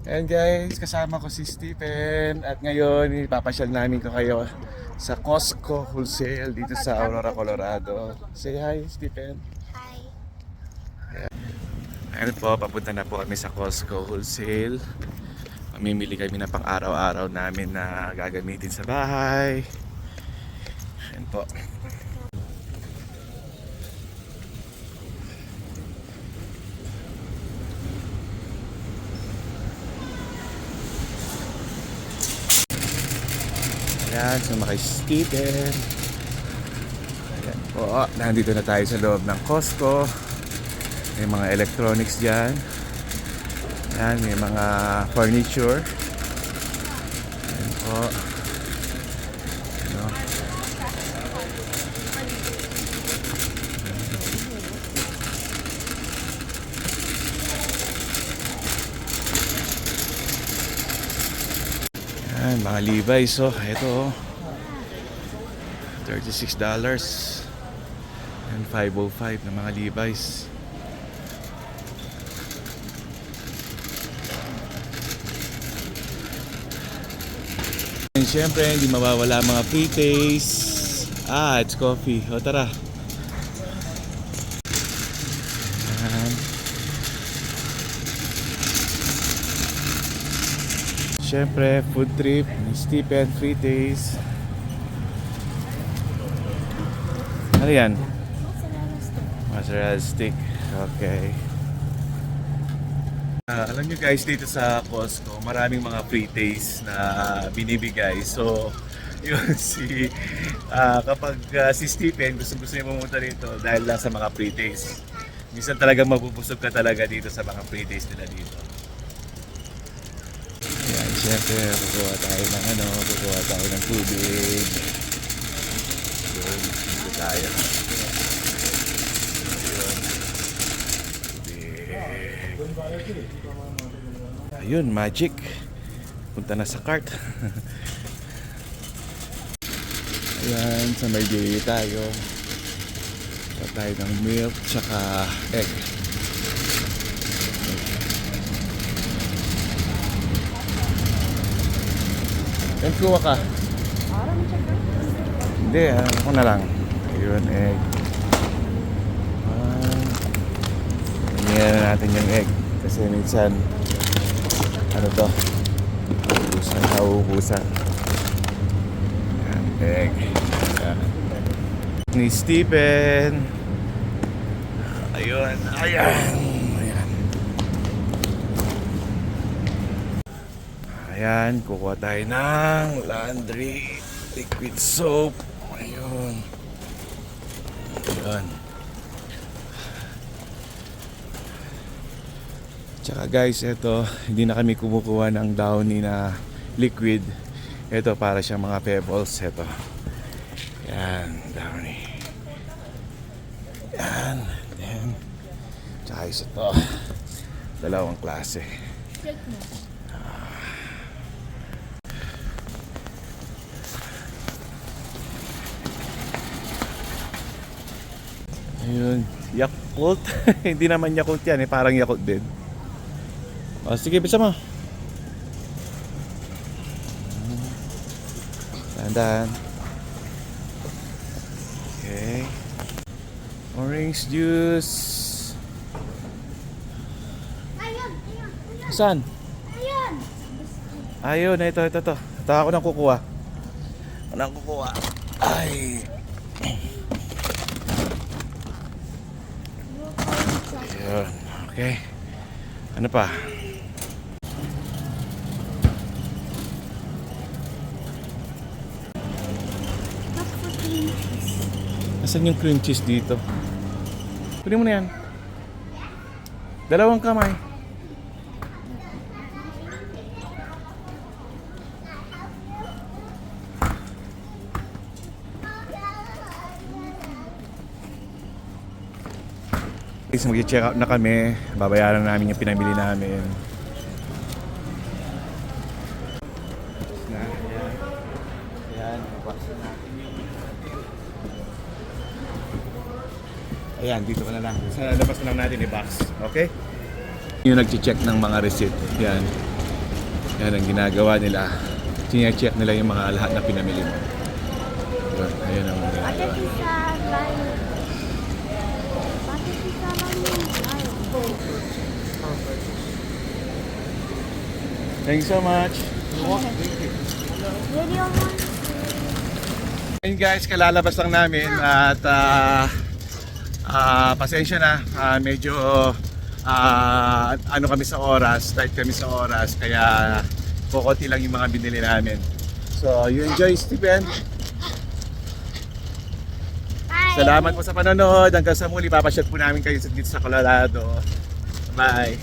And guys, kasama ko si Stephen at ngayon ipapasyal namin ko kayo sa Costco Wholesale dito sa Aurora, Colorado. Say hi, Stephen. Hi. Ayun po, papunta na po kami sa Costco Wholesale. Mamimili kami na pang araw-araw namin na gagamitin sa bahay. Ayun po. Ayan, sumakay si Stephen. Ayan po, nandito na tayo sa loob ng Costco. May mga electronics dyan. Ayan, may mga furniture. Ayan po. Ano? Ayan, mga Levi's. Oh, ito oh. $36 and $505 na mga Levi's. And syempre, hindi mawawala mga pre-taste. It's coffee. O tara. Ayan. Syempre, food trip, Stephen, free taste. Ano yan? Mozzarella stick. Okay. Alam nyo guys, dito sa Costco, maraming mga free taste na binibigay. So, yun kapag si Stephen gusto niya pumunta rito dahil lang sa mga free taste. Minsan talagang mabubusog ka talaga dito sa mga free taste nila dito. Ayan, syempre, kukuha tayo ng tubig. Yun, dito tayo. Ayun, magic. Punta na sa cart. Ayan, sa may bili tayo. Punta tayo ng milk tsaka egg. And kuha ka. Hindi, ako na lang. Ayun, egg. Tingnan na natin yung egg. Kasi minsan ano to? Nauubusan. Ayan, egg. Ayan. Ni Stephen. Ayun. Ayan. Ayan, kukuha tayo ng laundry liquid soap. Ayun. Ayun. Tsaka guys, ito, hindi na kami kumukuha ng Downy na liquid. Ito para siyang mga pebbles. Ito. Yan, Downy. Yan. Yan. Tsaka isa to. Dalawang klase. Ayun, Yakult. Hindi naman Yakult yan, parang Yakult din. Sige, bisa mo. Dahan-dahan. Okay. Orange juice. Saan? Ayun, ito. Ito ako nang kukuha. Ay. Ayun, okay. Ano pa? Nasaan yung cream cheese dito? Kunin mo na yan. Dalawang kamay. Mag-check out na kami. Babayaran namin yung pinamili namin. Ayan, dito ka na lang. Sa labas na lang natin i-box. Okay? Yung nag-check ng mga receipt. Yan. Yan ang ginagawa nila. Check nila yung mga lahat na pinamili mo. Yun, ayan ang ginagawa. Thanks so much. Video mo. Ayun guys, kalalabas lang namin at pasensya na, medyo ano kami sa oras, tight kami sa oras, kaya kukunti lang yung mga binili namin. So, you enjoy, Stephen. Salamat po sa panonood. Hanggang sa muli, papasyat po namin kayo dito sa Colorado. Bye!